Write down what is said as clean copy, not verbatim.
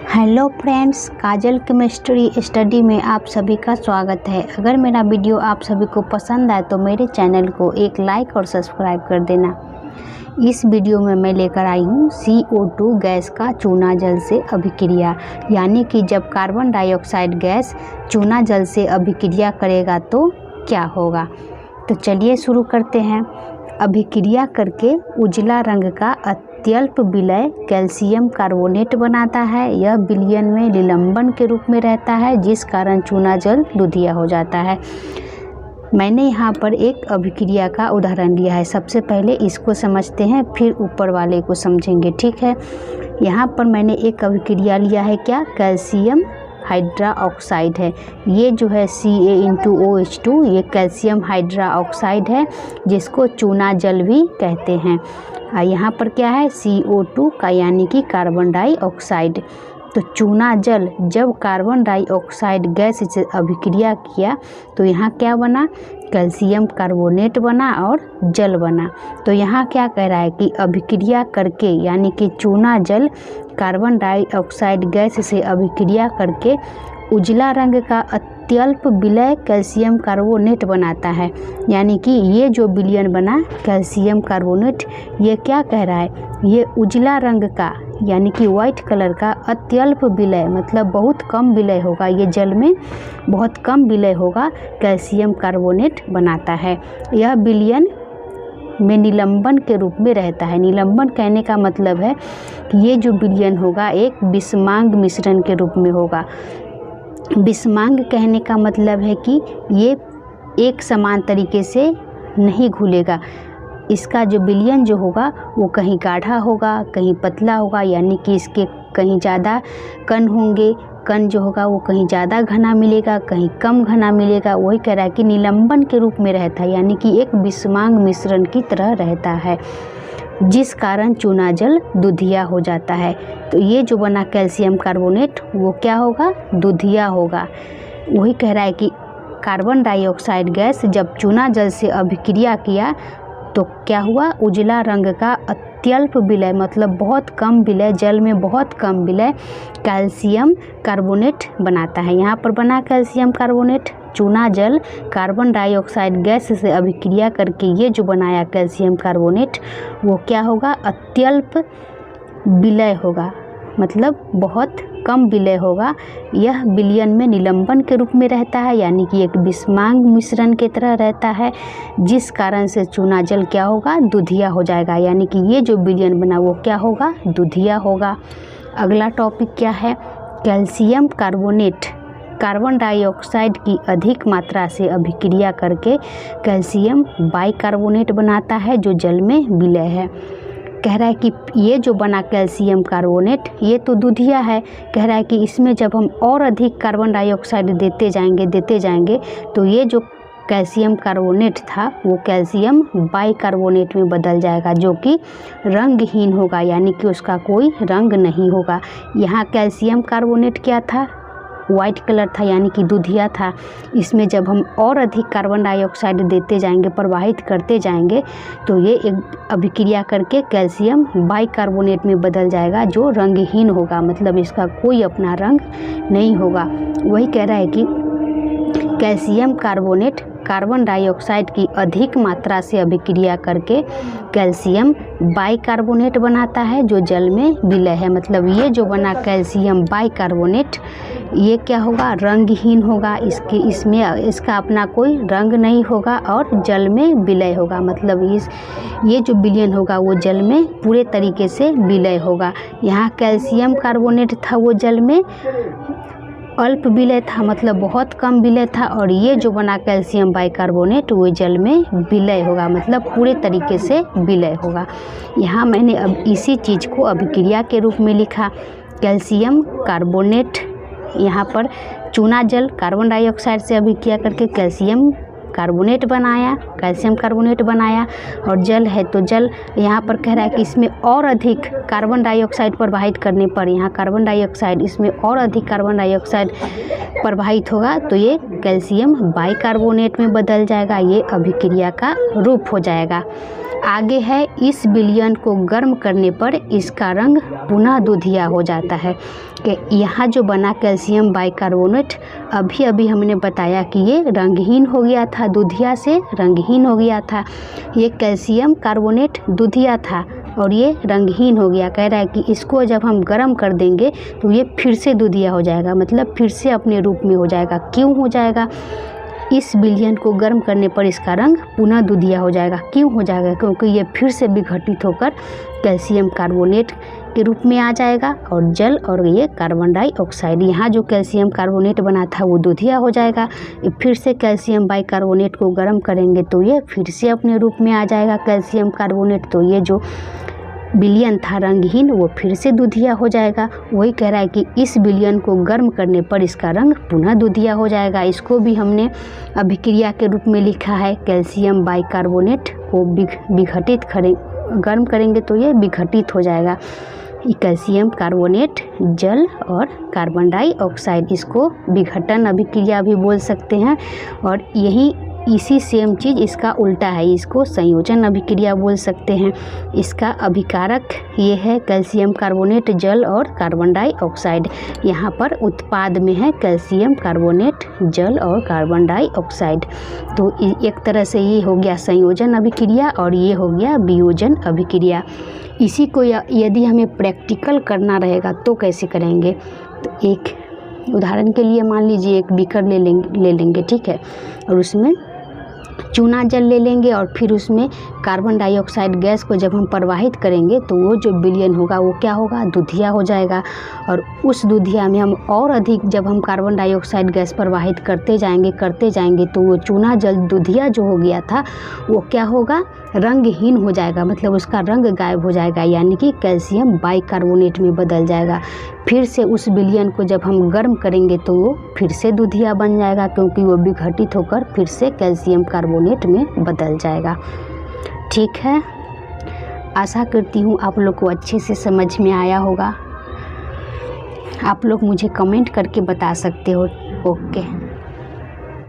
Hello friends, काजल chemistry study में आप सभी का स्वागत है। अगर मेरा वीडियो आप सभी को पसंद आए तो मेरे चैनल को एक लाइक और सब्सक्राइब कर देना। इस वीडियो में मैं लेकर आई हूँ CO2 गैस का चूना जल से अभिक्रिया, यानी कि जब कार्बन डाइऑक्साइड गैस चूना जल से अभिक्रिया करेगा तो क्या होगा। तो चलिए शुरू करते हैं। अभिक्रिया करके उजला रंग का अत्यल्प विलय कैल्शियम कार्बोनेट बनाता है। यह विलयन में निलंबन के रूप में रहता है, जिस कारण चूना जल दूधिया हो जाता है। मैंने यहाँ पर एक अभिक्रिया का उदाहरण लिया है। सबसे पहले इसको समझते हैं, फिर ऊपर वाले को समझेंगे, ठीक है। यहाँ पर मैंने एक अभिक्रिया लिया है, क्या, कैल्शियम हाइड्रा ऑक्साइड है। ये जो है CaOH2, ये कैल्शियम हाइड्रा ऑक्साइड है, जिसको चूना जल भी कहते हैं। यहाँ पर क्या है, CO2 का, यानी कि कार्बन डाइऑक्साइड। तो चूना जल जब कार्बन डाइऑक्साइड गैस से अभिक्रिया किया तो यहाँ क्या बना, कैल्शियम कार्बोनेट बना और जल बना। तो यहाँ क्या कह रहा है कि अभिक्रिया करके, यानी कि चूना जल कार्बन डाइऑक्साइड गैस से अभिक्रिया करके उजला रंग का अत्यल्प विलय कैल्शियम कार्बोनेट बनाता है। यानी कि ये जो विलयन बना कैल्शियम कार्बोनेट, ये क्या कह रहा है, ये उजला रंग का, यानी कि वाइट कलर का अत्यल्प विलय, मतलब बहुत कम विलय होगा, ये जल में बहुत कम विलय होगा, कैल्शियम कार्बोनेट बनाता है। यह विलयन में निलंबन के रूप में रहता है। निलंबन कहने का मतलब है कि ये जो विलयन होगा एक विषमांग मिश्रण के रूप में होगा। विषमांग कहने का मतलब है कि ये एक समान तरीके से नहीं घुलेगा। इसका जो विलयन जो होगा वो कहीं गाढ़ा होगा, कहीं पतला होगा, यानी कि इसके कहीं ज़्यादा कण होंगे, कण जो होगा वो कहीं ज़्यादा घना मिलेगा, कहीं कम घना मिलेगा। वही कह रहा है कि निलंबन के रूप में रहता है, यानी कि एक विषमांग मिश्रण की तरह रहता है, जिस कारण चूना जल दूधिया हो जाता है। तो ये जो बना कैल्शियम कार्बोनेट वो क्या होगा, दूधिया होगा। वही कह रहा है कि कार्बन डाइऑक्साइड गैस जब चूना जल से अभिक्रिया किया तो क्या हुआ, उजला रंग का अत्यल्प विलय, मतलब बहुत कम विलय, जल में बहुत कम विलय कैल्शियम कार्बोनेट बनाता है। यहाँ पर बना कैल्शियम कार्बोनेट। चूना जल कार्बन डाइऑक्साइड गैस से अभिक्रिया करके ये जो बनाया कैल्शियम कार्बोनेट वो क्या होगा, अत्यल्प विलय होगा, मतलब बहुत कम विलय होगा। यह विलयन में निलंबन के रूप में रहता है, यानी कि एक विषमांग मिश्रण की तरह रहता है, जिस कारण से चूना जल क्या होगा, दूधिया हो जाएगा। यानी कि ये जो विलयन बना वो क्या होगा, दूधिया होगा। अगला टॉपिक क्या है, कैल्शियम कार्बोनेट कार्बन डाइऑक्साइड की अधिक मात्रा से अभिक्रिया करके कैल्शियम बाइकार्बोनेट बनाता है, जो जल में विलय है। कह रहा है कि ये जो बना कैल्शियम कार्बोनेट ये तो दूधिया है। कह रहा है कि इसमें जब हम और अधिक कार्बन डाइऑक्साइड देते जाएंगे तो ये जो कैल्शियम कार्बोनेट था वो कैल्शियम बाइकार्बोनेट में बदल जाएगा, जो कि रंगहीन होगा, यानी कि उसका कोई रंग नहीं होगा। यहाँ कैल्शियम कार्बोनेट क्या था, वाइट कलर था, यानी कि दूधिया था। इसमें जब हम और अधिक कार्बन डाइऑक्साइड देते जाएंगे, प्रवाहित करते जाएंगे, तो ये एक अभिक्रिया करके कैल्शियम बाइकार्बोनेट में बदल जाएगा, जो रंगहीन होगा, मतलब इसका कोई अपना रंग नहीं होगा। वही कह रहा है कि कैल्शियम कार्बोनेट कार्बन डाइऑक्साइड की अधिक मात्रा से अभिक्रिया करके कैल्शियम बाइकार्बोनेट बनाता है, जो जल में विलय है। मतलब ये जो बना कैल्शियम बाइकार्बोनेट ये क्या होगा, रंगहीन होगा, इसमें इसका अपना कोई रंग नहीं होगा और जल में विलय होगा। मतलब ये जो विलयन होगा वो जल में पूरे तरीके से विलय होगा। यहाँ कैल्शियम कार्बोनेट था वो जल में अल्प विलय था, मतलब बहुत कम विलय था, और ये जो बना कैल्शियम बाइकार्बोनेट वो जल में विलय होगा, मतलब पूरे तरीके से विलय होगा। यहाँ मैंने अब इसी चीज़ को अभिक्रिया के रूप में लिखा, कैल्शियम कार्बोनेट। यहाँ पर चूना जल कार्बन डाइऑक्साइड से अभिक्रिया करके कैल्शियम कार्बोनेट बनाया, कैल्शियम कार्बोनेट बनाया, और जल है तो जल यहाँ पर कह रहा है कि इसमें और अधिक कार्बन डाइऑक्साइड प्रवाहित करने पर, यहाँ कार्बन डाइऑक्साइड, इसमें और अधिक कार्बन डाइऑक्साइड प्रवाहित होगा तो ये कैल्शियम बाइकार्बोनेट में बदल जाएगा, ये अभिक्रिया का रूप हो जाएगा। आगे है, इस विलयन को गर्म करने पर इसका रंग पुनः दूधिया हो जाता है। कि यहाँ जो बना कैल्शियम बाइकार्बोनेट, अभी अभी हमने बताया कि ये रंगहीन हो गया था, दूधिया से रंगहीन हो गया था। ये कैल्शियम कार्बोनेट दूधिया था और ये रंगहीन हो गया। कह रहा है कि इसको जब हम गर्म कर देंगे तो ये फिर से दूधिया हो जाएगा, मतलब फिर से अपने रूप में हो जाएगा। क्यों हो जाएगा? इस विलयन को गर्म करने पर इसका रंग पुनः दूधिया हो जाएगा। क्यों हो जाएगा? क्योंकि ये फिर से विघटित होकर कैल्शियम कार्बोनेट के रूप में आ जाएगा और जल और ये कार्बन डाइऑक्साइड, यहाँ जो कैल्शियम कार्बोनेट बना था वो दूधिया हो जाएगा। फिर से कैल्शियम बाइकार्बोनेट को गर्म करेंगे तो ये फिर से अपने रूप में आ जाएगा कैल्शियम कार्बोनेट। तो ये जो विलयन था रंगहीन, वो फिर से दूधिया हो जाएगा। वही कह रहा है कि इस विलयन को गर्म करने पर इसका रंग पुनः दूधिया हो जाएगा। इसको भी हमने अभिक्रिया के रूप में लिखा है। कैल्शियम बाइकार्बोनेट को विघटित गर्म करेंगे तो ये विघटित हो जाएगा। कैल्शियम कार्बोनेट, जल और कार्बन डाइऑक्साइड, इसको विघटन अभिक्रिया भी बोल सकते हैं। और यही इसी सेम चीज़ इसका उल्टा है, इसको संयोजन अभिक्रिया बोल सकते हैं। इसका अभिकारक ये है कैल्शियम कार्बोनेट, जल और कार्बन डाइऑक्साइड। यहाँ पर उत्पाद में है कैल्शियम कार्बोनेट, जल और कार्बन डाइऑक्साइड। तो एक तरह से ये हो गया संयोजन अभिक्रिया और ये हो गया वियोजन अभिक्रिया। इसी को यदि हमें प्रैक्टिकल करना रहेगा तो कैसे करेंगे? तो एक उदाहरण के लिए मान लीजिए एक बीकर ले लेंगे, ठीक है, और उसमें चूना जल ले लेंगे और फिर उसमें कार्बन डाइऑक्साइड गैस को जब हम प्रवाहित करेंगे तो वो जो विलयन होगा वो क्या होगा? दूधिया हो जाएगा। और उस दूधिया में हम और अधिक जब हम कार्बन डाइऑक्साइड गैस प्रवाहित करते जाएंगे तो वो चूना जल दूधिया जो हो गया था वो क्या होगा? रंगहीन हो जाएगा, मतलब उसका रंग गायब हो जाएगा, यानी कि कैल्शियम बाइकार्बोनेट में बदल जाएगा। फिर से उस विलयन को जब हम गर्म करेंगे तो वो फिर से दूधिया बन जाएगा, क्योंकि वो विघटित होकर फिर से कैल्शियम कार्बोनेट में बदल जाएगा। ठीक है, आशा करती हूँ आप लोग को अच्छे से समझ में आया होगा। आप लोग मुझे कमेंट करके बता सकते हो। ओके।